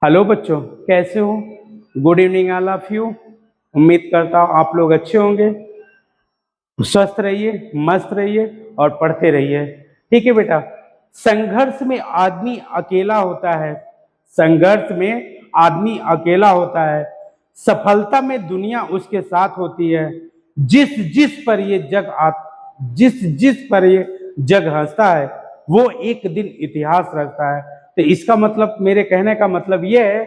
Hello बच्चों, कैसे हो? Good evening all of you. उम्मीद करता हूँ आप लोग अच्छे होंगे, स्वस्थ रहिए, मस्त रहिए और पढ़ते रहिए। ठीक है बेटा। संघर्ष में आदमी अकेला होता है। संघर्ष में आदमी अकेला होता है। सफलता में दुनिया उसके साथ होती है। जिस जिस पर ये जग आ जिस जिस पर ये जग हंसता है वो एक दिन इतिहास रचता है। तो इसका मतलब, मेरे कहने का मतलब ये है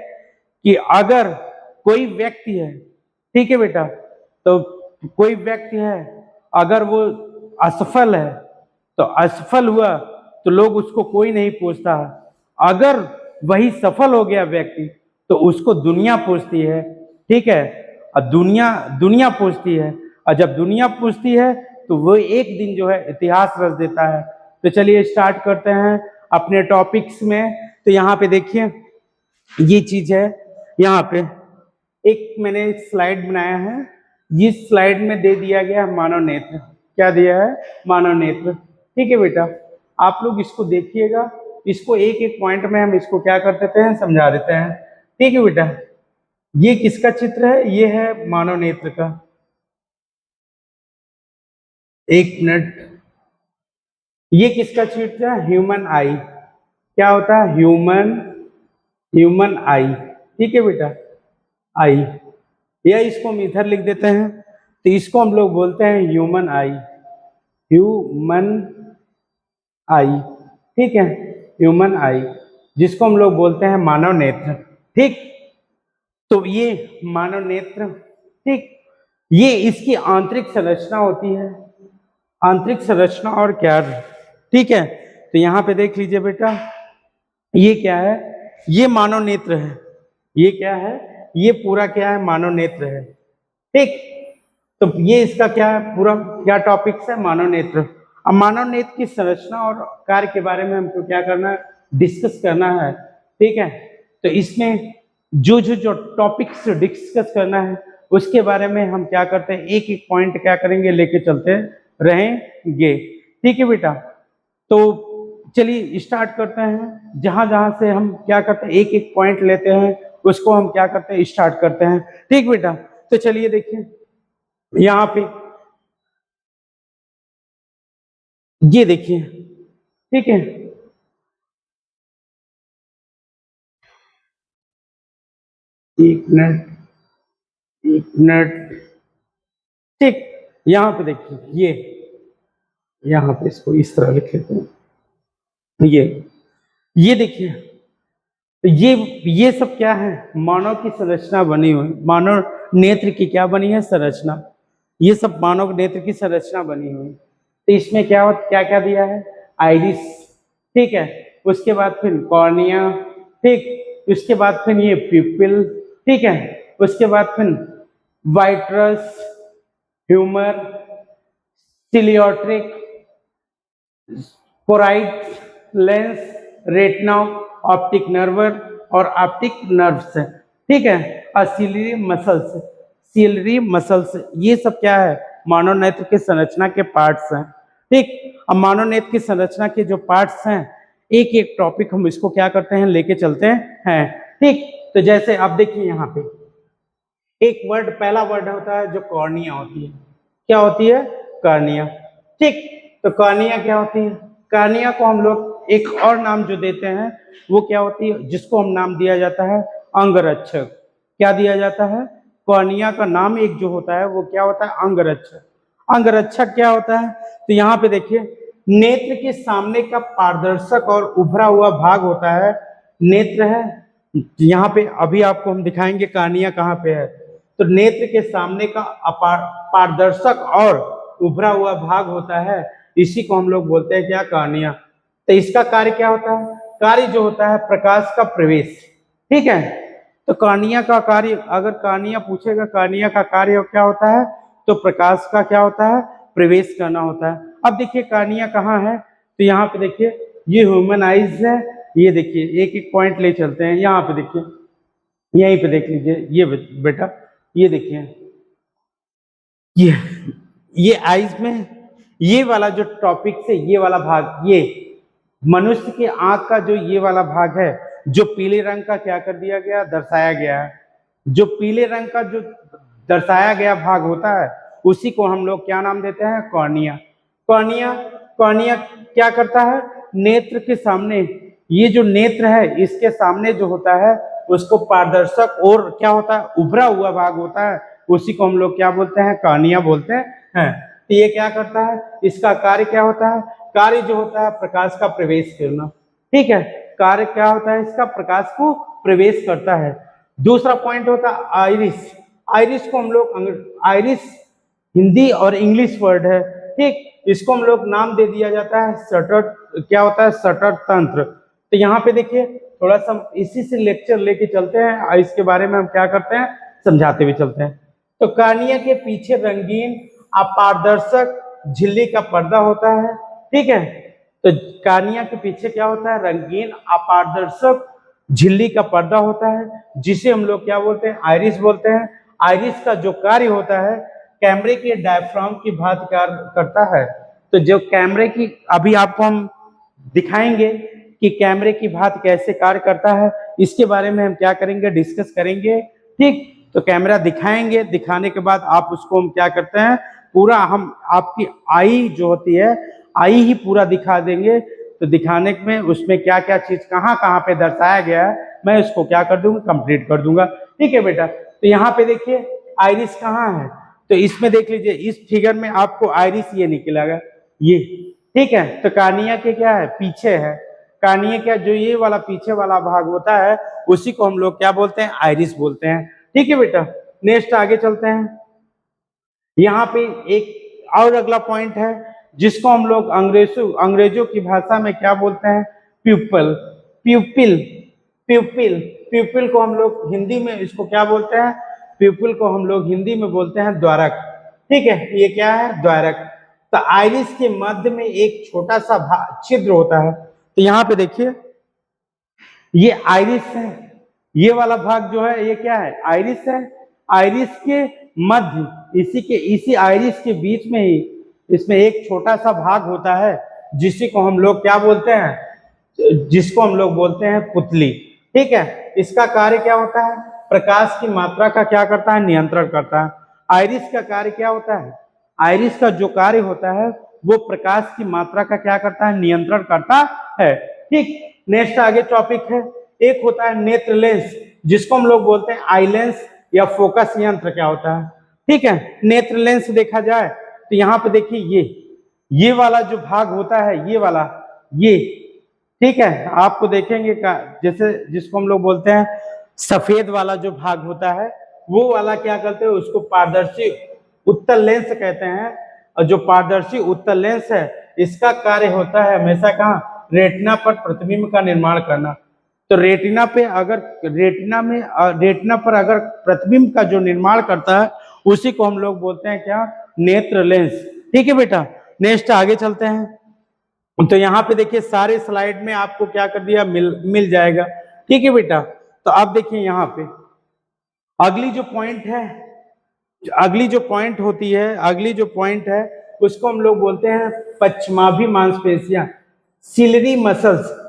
कि अगर कोई व्यक्ति है, ठीक है बेटा, तो कोई व्यक्ति है, अगर वो असफल है तो असफल हुआ तो लोग उसको कोई नहीं पूछता। अगर वही सफल हो गया व्यक्ति तो उसको दुनिया पूछती है। ठीक है। और दुनिया दुनिया पूछती है, और जब दुनिया पूछती है तो वो एक दिन जो है इतिहास रच देता है। तो चलिए स्टार्ट करते हैं अपने टॉपिक्स में। तो यहाँ पे देखिए, ये चीज है। यहाँ पे एक मैंने स्लाइड बनाया है। ये स्लाइड में दे दिया गया मानव नेत्र। क्या दिया है? मानव नेत्र। ठीक है बेटा, आप लोग इसको देखिएगा। इसको एक एक पॉइंट में हम इसको क्या कर देते हैं, समझा देते हैं। ठीक है बेटा। ये किसका चित्र है? ये है मानव नेत्र का। एक मिनट। ये किसका चित्र है? ह्यूमन आई। क्या होता है? ह्यूमन ह्यूमन आई। ठीक है बेटा, आई। या इसको हम इधर लिख देते हैं, तो इसको हम लोग बोलते हैं ह्यूमन आई। ह्यूमन आई। ठीक है, ह्यूमन आई, जिसको हम लोग बोलते हैं मानव नेत्र। ठीक। तो ये मानव नेत्र, ठीक, ये इसकी आंतरिक संरचना होती है। आंतरिक संरचना और क्या? ठीक है। तो यहाँ पे देख लीजिए बेटा, ये क्या है? ये मानव नेत्र है। ये क्या है? ये पूरा क्या है? मानव नेत्र है। ठीक। तो ये इसका क्या है? पूरा क्या टॉपिक्स है? मानव नेत्र। अब मानव नेत्र की संरचना और कार्य के बारे में हमको क्या करना है? डिस्कस करना है। ठीक है। तो इसमें जो जो जो टॉपिक्स डिस्कस करना है उसके बारे में हम क्या करते हैं, एक एक पॉइंट क्या करेंगे, लेके चलते रहेंगे। ठीक है बेटा। तो चलिए स्टार्ट करते हैं। जहां जहां से हम क्या करते हैं, एक एक पॉइंट लेते हैं, उसको हम क्या करते हैं, स्टार्ट करते हैं। ठीक बेटा। तो चलिए देखिए यहाँ पे, ये देखिए। ठीक है। एक मिनट, एक मिनट। ठीक। यहाँ पे देखिए, ये यहाँ पे इसको इस तरह लिख लेते हैं। ये देखिए, ये सब क्या है? मानव की संरचना बनी हुई, मानव नेत्र की क्या बनी है? संरचना। ये सब मानव नेत्र की संरचना बनी हुई। तो इसमें क्या क्या दिया है? आइरिस। ठीक है। उसके बाद फिर कॉर्निया। ठीक। उसके बाद फिर ये प्यूपिल। ठीक है। उसके बाद फिर वाइट्रस, ह्यूमर, सिलियोट्रिक, पोराइट, लेंस, रेटिना, ऑप्टिक नर्वर और ऑप्टिक नर्व्स। ठीक है। और सीलरी मसल्स। सीलरी मसल्स, ये सब क्या है? मानव नेत्र के संरचना के पार्ट्स हैं। ठीक। अब मानव नेत्र की संरचना के जो पार्ट्स हैं, एक एक टॉपिक हम इसको क्या करते हैं, लेके चलते हैं। ठीक। तो जैसे आप देखिए यहाँ पे एक वर्ड, पहला वर्ड होता है जो कॉर्निया होती है। क्या होती है? कॉर्निया। ठीक। तो कॉर्निया क्या होती है? कॉर्निया को हम लोग एक और नाम जो देते हैं वो क्या होती है, जिसको हम नाम दिया जाता है अंगरक्षक। क्या दिया जाता है? कॉर्निया का नाम एक जो होता है वो क्या होता है? अंगरक्षक। अंगरक्षक क्या होता है? तो यहाँ पे देखिए, नेत्र के सामने का पारदर्शक और उभरा हुआ भाग होता है, नेत्र है। यहाँ पे अभी आपको हम दिखाएंगे कहानियां कहाँ पे है। तो नेत्र के सामने का पारदर्शक और उभरा हुआ भाग होता है, इसी को हम लोग बोलते हैं क्या? कहानियां। तो इसका कार्य क्या होता है? कार्य जो होता है प्रकाश का प्रवेश। ठीक है। तो कहानियां का कार्य, अगर कहानियां पूछेगा कहानियां का कार्य क्या होता है, तो प्रकाश का क्या होता है? प्रवेश करना होता है। अब देखिए कहानियां कहाँ है, तो यहाँ पे देखिए ये ह्यूमन आइज है। ये देखिए एक एक पॉइंट ले चलते हैं। यहाँ पे देखिए, यहीं पे देख लीजिए, ये बेटा, ये देखिए, ये ये आइज में ये वाला जो टॉपिक से ये वाला भाग, ये मनुष्य के आंख का जो ये वाला भाग है, जो पीले रंग का क्या कर दिया गया, दर्शाया गया है। जो पीले रंग का जो दर्शाया गया भाग होता है उसी को हम लोग क्या नाम देते हैं, कॉर्निया। कॉर्निया कॉर्निया क्या करता है, नेत्र के सामने, ये जो नेत्र है इसके सामने जो होता है उसको पारदर्शक और क्या होता है, उभरा हुआ भाग होता है, उसी को हम लोग क्या बोलते हैं, कॉर्निया बोलते हैं। तो ये क्या करता है, इसका कार्य क्या होता है, कार्य जो होता है प्रकाश का प्रवेश करना। ठीक है, कार्य क्या होता है इसका, प्रकाश को प्रवेश करता है। दूसरा पॉइंट होता है आइरिस। आइरिस को हम लोग, आइरिस हिंदी और इंग्लिश वर्ड है, ठीक, इसको हम लोग नाम दे दिया जाता है शटर, क्या होता है, शटर तंत्र। तो यहाँ पे देखिए थोड़ा सा इसी से लेक्चर लेके चलते हैं और इसके बारे में हम क्या करते हैं, समझाते हुए चलते हैं। तो कॉर्निया के पीछे रंगीन अपारदर्शक झिल्ली का पर्दा होता है। ठीक है, तो कॉर्निया के पीछे क्या होता है, रंगीन अपारदर्शक झिल्ली का पर्दा होता है, जिसे हम लोग क्या बोलते हैं, आइरिस बोलते हैं। आइरिस का जो कार्य होता है कैमरे के डायफ्राम की भांति कार्य करता है। तो जो कैमरे की, अभी आपको हम दिखाएंगे कि कैमरे की भांति कैसे कार्य करता है, इसके बारे में हम क्या करेंगे, डिस्कस करेंगे। ठीक, तो कैमरा दिखाएंगे, दिखाने के बाद आप उसको हम क्या करते हैं, पूरा हम आपकी आई जो होती है, आई ही पूरा दिखा देंगे। तो दिखाने में उसमें क्या क्या चीज कहाँ कहाँ पे दर्शाया गया है मैं उसको क्या कर दूंगा, कंप्लीट कर दूंगा। ठीक है बेटा, तो यहाँ पे देखिए आइरिस कहाँ है, तो इसमें देख लीजिए, इस फिगर में आपको आइरिस ये निकलेगा, ये। ठीक है, तो कॉर्निया के क्या है, पीछे है। कॉर्निया का जो ये वाला पीछे वाला भाग होता है उसी को हम लोग क्या बोलते हैं, आइरिस बोलते हैं। ठीक है बेटा, नेक्स्ट आगे चलते हैं। यहाँ पे एक और अगला पॉइंट है जिसको हम लोग अंग्रेजों की भाषा में क्या बोलते हैं, प्यूपल। प्यूपिल प्यूपिल प्यूपिल को हम लोग हिंदी में इसको क्या बोलते हैं, प्यूपिल को हम लोग हिंदी में बोलते हैं द्वारक। ठीक है, ये क्या है, द्वारक। तो आइरिस के मध्य में एक छोटा सा छिद्र होता है। तो यहाँ पे देखिए ये आइरिस है, ये वाला भाग जो है ये क्या है, आइरिस है। आइरिस के मध्य, इसी आइरिस के बीच में ही इसमें एक छोटा सा भाग होता है जिसी को हम लोग क्या बोलते हैं, जिसको हम लोग बोलते हैं पुतली। ठीक है, इसका कार्य क्या होता है, प्रकाश की मात्रा का क्या करता है, नियंत्रण करता है। आइरिस का कार्य क्या होता है, आइरिस का जो कार्य होता है वो प्रकाश की मात्रा का क्या करता है, नियंत्रण करता है। ठीक, नेक्स्ट आगे टॉपिक है, एक होता है नेत्र लेंस, जिसको हम लोग बोलते हैं आई लेंस या फोकस यंत्र क्या होता है। ठीक है, नेत्र लेंस देखा जाए तो यहाँ पे देखिए ये वाला जो भाग होता है, ये वाला, ये, ठीक है, आपको देखेंगे का जैसे जिसको हम लोग बोलते हैं सफेद वाला जो भाग होता है वो वाला क्या करते हैं, उसको पारदर्शी उत्तल लेंस कहते हैं। और जो पारदर्शी उत्तल लेंस है इसका कार्य होता है हमेशा कहाँ, रेटिना पर प्रतिबिंब का निर्माण करना। तो रेटिना पर अगर प्रतिबिंब का जो निर्माण करता है उसी को हम लोग बोलते हैं क्या, नेत्र लेंस। ठीक है बेटा, नेक्स्ट आगे चलते हैं। तो यहाँ पे देखिए सारे स्लाइड में आपको क्या कर दिया, मिल जाएगा। ठीक है बेटा, तो आप देखिए यहाँ पे अगली जो पॉइंट है, अगली जो पॉइंट है उसको हम लोग बोलते हैं पश्चमाभि मांसपेशियां, सिलरी मसल्स।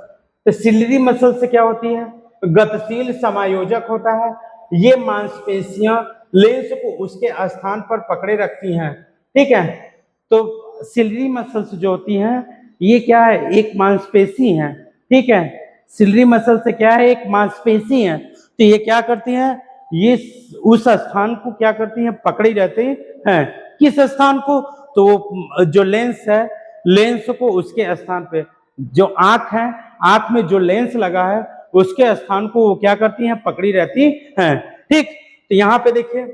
तो सिलरी मसल से क्या होती है, गतिशील समायोजक होता है। ये मांसपेशियां लेंस को उसके स्थान पर पकड़े रखती हैं। ठीक है, तो सिलरी मसल्स जो होती हैं ये क्या है, एक मांसपेशी है। ठीक है, सिलरी मसल से क्या है, एक मांसपेशी है। तो ये क्या करती हैं, ये उस स्थान को क्या करती हैं, पकड़ी रहती हैं। किस स्थान को, तो जो लेंस है, लेंस को उसके स्थान पे, जो आंख है, आंख में जो लेंस लगा है उसके स्थान को वो क्या करती हैं, पकड़ी रहती हैं। ठीक, तो यहाँ पे देखिए,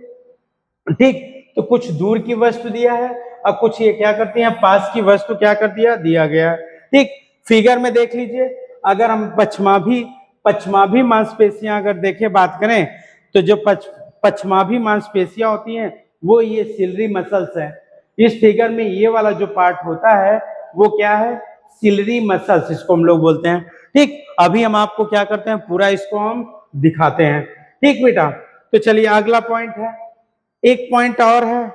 ठीक, तो कुछ दूर की वस्तु दिया है और कुछ ये क्या करती है, पास की वस्तु क्या कर दिया गया है। ठीक, फिगर में देख लीजिए, अगर हम पश्चमाभि मांसपेशियां अगर देखें, बात करें तो जो पश्चमाभि मांसपेशियां होती हैं वो ये सिलरी मसल्स है। इस फिगर में ये वाला जो पार्ट होता है वो क्या है, सिलरी मसल्स, इसको हम लोग बोलते हैं। ठीक, अभी हम आपको क्या करते हैं, पूरा इसको हम दिखाते हैं। ठीक बेटा, तो चलिए अगला पॉइंट है, एक पॉइंट और है,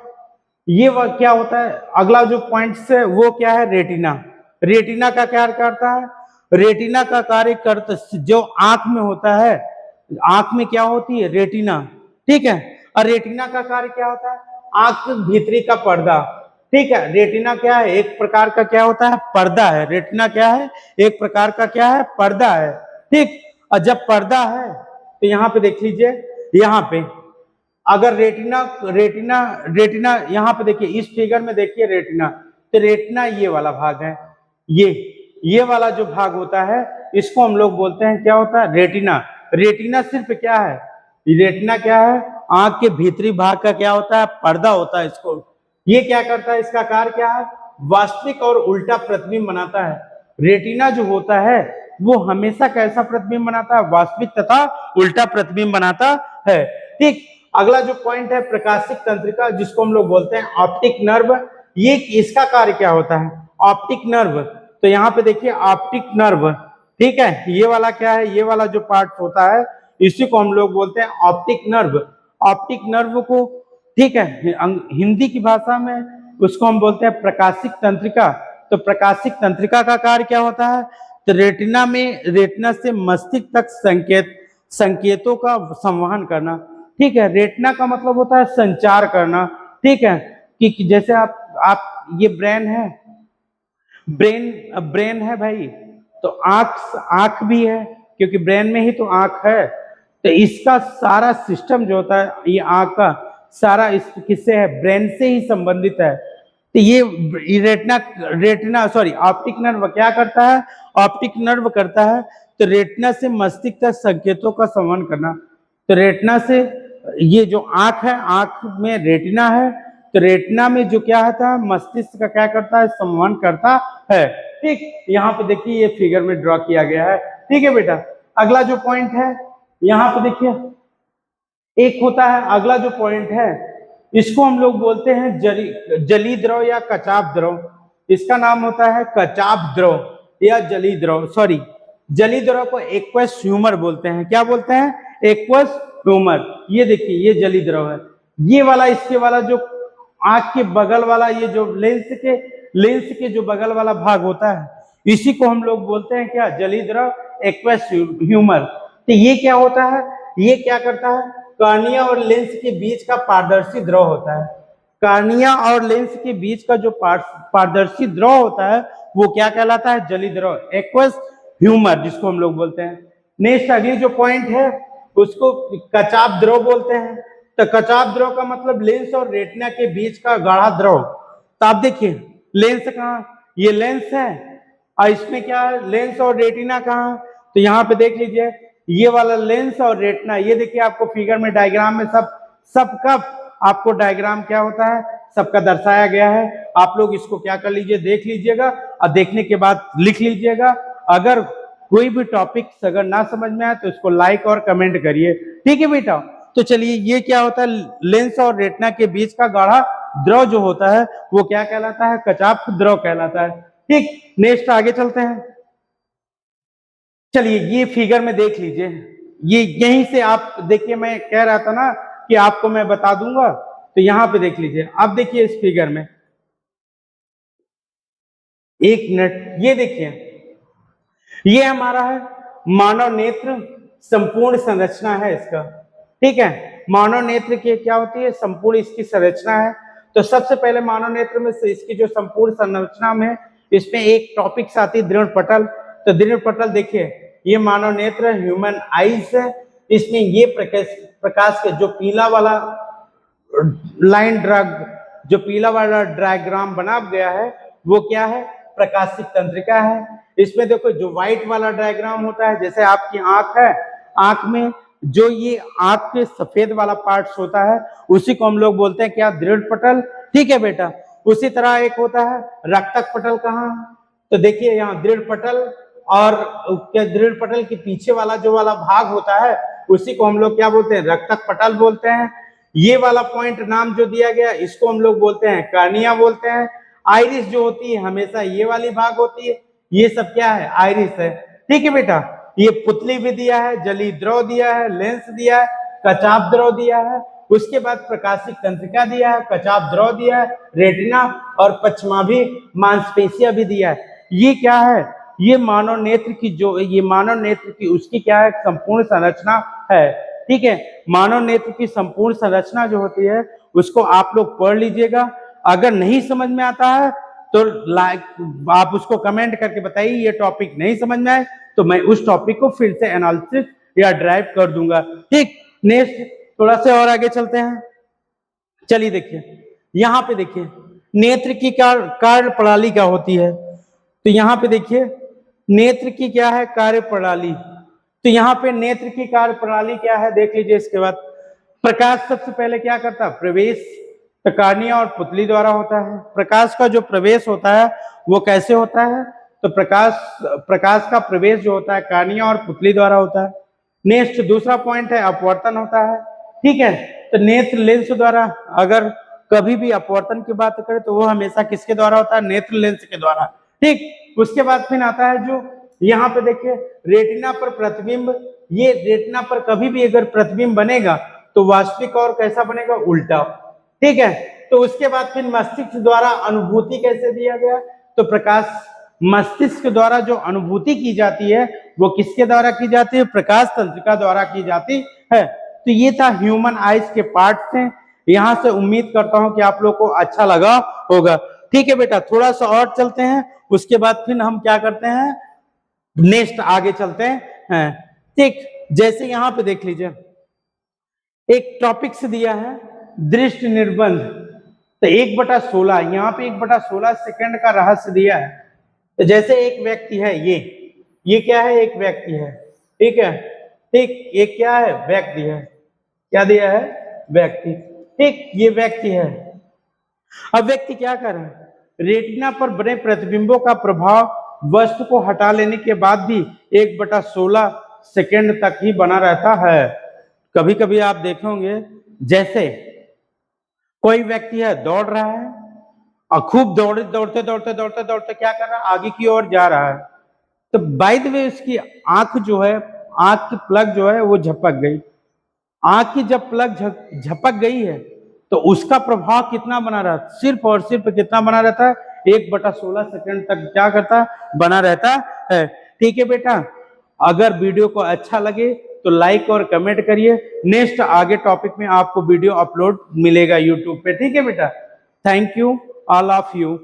ये वह क्या होता है, अगला जो पॉइंट है वो क्या है, रेटिना। रेटिना का क्या करता है, रेटिना का कार्य करता जो आंख में होता है, आंख में क्या होती है? रेटिना, ठीक है। और रेटिना का कार्य क्या होता है? आंख के भीतरी का पर्दा, ठीक है। रेटिना क्या है? एक प्रकार का क्या होता है? पर्दा है। रेटिना क्या है? एक प्रकार का क्या है? पर्दा है, ठीक। और जब पर्दा है तो यहाँ पे देख लीजिए, यहाँ पे अगर रेटिना रेटिना रेटिना यहाँ पे देखिए, इस फिगर में देखिए रेटिना, तो रेटिना ये वाला भाग है, ये वाला जो भाग होता है इसको हम लोग बोलते हैं, क्या होता है? रेटिना। रेटिना सिर्फ क्या है? रेटिना क्या है? आंख के भीतरी भाग का क्या होता है? पर्दा होता है। इसको ये क्या करता है? इसका कार्य क्या है? वास्तविक और उल्टा प्रतिबिंब बनाता है। रेटिना जो होता है वो हमेशा कैसा प्रतिबिंब बनाता है? वास्तविक तथा उल्टा प्रतिबिंब बनाता है, ठीक। अगला जो पॉइंट है प्रकाशिक तंत्रिका, जिसको हम लोग बोलते हैं ऑप्टिक नर्व, ये इसका कार्य क्या होता है? Optic nerve. तो यहाँ पे देखिए ऑप्टिक नर्व, ठीक है। ये वाला क्या है? ये वाला जो पार्ट होता है इसी को हम लोग बोलते हैं ऑप्टिक नर्व। ऑप्टिक नर्व को, ठीक है, हिंदी की भाषा में उसको हम बोलते हैं प्रकाशिक तंत्रिका। तो प्रकाशिक तंत्रिका का कार्य क्या होता है? तो रेटिना से मस्तिष्क तक संकेतों का संवहन करना, ठीक है। रेटिना का मतलब होता है संचार करना, ठीक है। कि जैसे आप ये ब्रेन है, ब्रेन है भाई, तो आंख भी है, क्योंकि ब्रेन में ही तो आंख है। तो इसका सारा सिस्टम जो होता है, ये आंख का सारा इस किससे है? ब्रेन से ही संबंधित है। तो ये रेटिना सॉरी ऑप्टिक नर्व क्या करता है? ऑप्टिक नर्व करता है तो रेटिना से मस्तिष्क तक संकेतों का संवहन करना। तो रेटिना से, ये जो आंख है, आंख में रेटिना है, तो रेटिना में जो क्या होता है? मस्तिष्क का क्या करता है? संवहन करता है, ठीक। यहाँ पे देखिए ये फिगर में ड्रॉ किया गया है, ठीक है बेटा। अगला जो पॉइंट है यहाँ पे देखिए, एक होता है अगला जो पॉइंट है, इसको हम लोग बोलते हैं जली द्रव या कचाप द्रव। इसका नाम होता है कचाप द्रव या जली द्रव, सॉरी जली द्रव को एक्वस ह्यूमर बोलते हैं। क्या बोलते हैं? Aqueous humour. ये देखिए ये जली द्रव है। ये वाला, इसके वाला जो आंख के बगल वाला, ये जो लेंस के जो बगल वाला भाग होता है, इसी को हम लोग बोलते हैं क्या? जली द्रव, एक्वस ह्यूमर। तो ये क्या होता है? ये क्या करता है? कार्निया और लेंस के बीच का पारदर्शी द्रव होता है। कार्निया और लेंस के बीच का जो पारदर्शी द्रव होता है वो क्या कहलाता है? जली द्रव, एक्वस ह्यूमर, जिसको हम लोग बोलते हैं। नेक्स्ट अगली जो पॉइंट है उसको कचाप द्रव बोलते हैं। तो कचाप द्रव का मतलब लेंस और रेटिना के बीच का गाढ़ा द्रव। तो आप देखिए लेंस कहाँ? ये लेंस है, और इसमें क्या है? लेंस और रेटिना कहाँ? तो यहाँ पे देख लीजिए ये वाला लेंस और रेटिना, ये देखिए आपको फिगर में डायग्राम में सबका आपको डायग्राम क्या होता है? सबका दर्शाया गया है। आप लोग इसको क्या कर लीजिए? देख लीजिएगा, और देखने के बाद लिख लीजिएगा। अगर कोई भी टॉपिक अगर ना समझ में आए तो इसको लाइक और कमेंट करिए, ठीक है बेटा। तो चलिए ये क्या होता है? लेंस और रेटिना के बीच का गाढ़ा द्रव जो होता है वो क्या कहलाता है? कचाप द्रव कहलाता है, ठीक। नेक्स्ट आगे चलते हैं। चलिए ये फिगर में देख लीजिए, ये यहीं से आप देखिए, मैं कह रहा था ना कि आपको मैं बता दूंगा, तो यहाँ पे देख लीजिए। अब देखिए इस फिगर में, एक मिनट, ये देखिए ये हमारा है मानव नेत्र, संपूर्ण संरचना है इसका, ठीक है। मानव नेत्र की क्या होती है? संपूर्ण इसकी संरचना है। तो सबसे पहले मानव नेत्र में से इसकी जो संपूर्ण संरचना में, इसमें एक टॉपिक आती है दृढ़ पटल। तो दृढ़ पटल देखिए, ये मानव नेत्र ह्यूमन आईज है। इसमें ये प्रकाश के जो पीला वाला लाइन ड्रग, जो पीला वाला डायग्राम बना गया है वो क्या है? प्रकाशिक तंत्रिका है। इसमें देखो जो व्हाइट वाला डायग्राम होता है, जैसे आपकी आंख है, आंख में जो ये आंख के सफेद वाला पार्ट्स होता है उसी को हम लोग बोलते हैं क्या? दृढ़ पटल, ठीक है बेटा। उसी तरह एक होता है रक्तक पटल। कहाँ? तो देखिए यहाँ दृढ़ पटल, और दृढ़ पटल के पीछे वाला जो वाला भाग होता है उसी को हम लोग क्या बोलते हैं? रक्तक पटल बोलते हैं। ये वाला पॉइंट नाम जो दिया गया इसको हम लोग बोलते हैं कार्निया बोलते हैं। आइरिस जो होती है हमेशा ये वाली भाग होती है, ये सब क्या है? आइरिस है, ठीक है बेटा। ये पुतली भी दिया है, जली द्रव दिया है, लेंस दिया है, कचाप द्रव दिया है, उसके बाद प्रकाशिक तंत्रिका दिया है, कचाप द्रव दिया है, रेटिना और पश्चिमाभी मांसपेशियां भी दिया है। ये क्या है? ये मानव नेत्र की उसकी क्या है, संपूर्ण संरचना है। ठीक है, मानव नेत्र की संपूर्ण संरचना जो होती है उसको आप लोग पढ़ लीजिएगा। अगर नहीं समझ में आता है तो आप उसको कमेंट करके बताइए ये टॉपिक नहीं समझ में आए तो मैं उस टॉपिक को फिर से एनालिसिस या ड्राइव कर दूंगा। ठीक, नेक्स्ट थोड़ा सा और आगे चलते हैं। चलिए देखिए, यहाँ पे देखिए नेत्र की कार्य प्रणाली क्या होती है। तो यहाँ पे देखिए नेत्र की क्या है कार्य प्रणाली। तो यहाँ पे नेत्र की कार्य प्रणाली क्या है देख लीजिए। इसके बाद प्रकाश सबसे पहले क्या करता है, प्रवेश तो कार्निया और पुतली द्वारा होता है। प्रकाश का जो प्रवेश होता है वो कैसे होता है, तो प्रकाश का प्रवेश जो होता है कार्निया और पुतली द्वारा होता है। नेक्स्ट दूसरा पॉइंट है अपवर्तन होता है। ठीक है, तो नेत्र लेंस द्वारा, अगर कभी भी अपवर्तन की बात करें तो वो हमेशा किसके द्वारा होता है, नेत्र लेंस के द्वारा। ठीक, उसके बाद फिर आता है जो यहाँ पे देखिए रेटिना पर प्रतिबिंब। ये रेटिना पर कभी भी अगर प्रतिबिंब बनेगा तो वास्तविक और कैसा बनेगा, उल्टा। ठीक है, तो उसके बाद फिर मस्तिष्क द्वारा अनुभूति कैसे दिया गया, तो प्रकाश मस्तिष्क द्वारा जो अनुभूति की जाती है वो किसके द्वारा की जाती है, प्रकाश तंत्रिका द्वारा की जाती है। तो ये था ह्यूमन आइज के पार्ट हैं। यहाँ से उम्मीद करता हूं कि आप लोग को अच्छा लगा होगा। ठीक है बेटा, थोड़ा सा और चलते हैं, उसके बाद फिर हम क्या करते हैं, नेक्स्ट आगे चलते हैं। ठीक, जैसे यहाँ पे देख लीजिए एक टॉपिक से दिया है दृष्टि निर्बंध। तो 1/16 यहाँ पे 1/16 सेकंड का रहस्य दिया है। तो जैसे एक व्यक्ति है, ये क्या है, एक व्यक्ति है। ठीक है, ठीक, ये क्या है, व्यक्ति है। क्या दिया है, व्यक्ति। ठीक, ये व्यक्ति है। अब व्यक्ति क्या कर रहा है, रेटिना पर बने प्रतिबिंबों का प्रभाव वस्तु को हटा लेने के बाद भी 1/16 सेकंड तक ही बना रहता है। कभी कभी आप देखेंगे जैसे कोई व्यक्ति है दौड़ रहा है और खूब दौड़ते क्या कर रहा है, आगे की ओर जा रहा है। तो बाय द वे उसकी आंख जो है, आंख की प्लग जो है वो झपक गई। आंख की जब प्लग झपक गई है तो उसका प्रभाव कितना बना रहा है, सिर्फ और सिर्फ कितना बना रहता है, 1/16 सेकंड तक क्या करता है, बना रहता है। ठीक है बेटा, अगर वीडियो को अच्छा लगे तो लाइक और कमेंट करिए। नेक्स्ट आगे टॉपिक में आपको वीडियो अपलोड मिलेगा यूट्यूब पे। ठीक है बेटा, thank you all of you.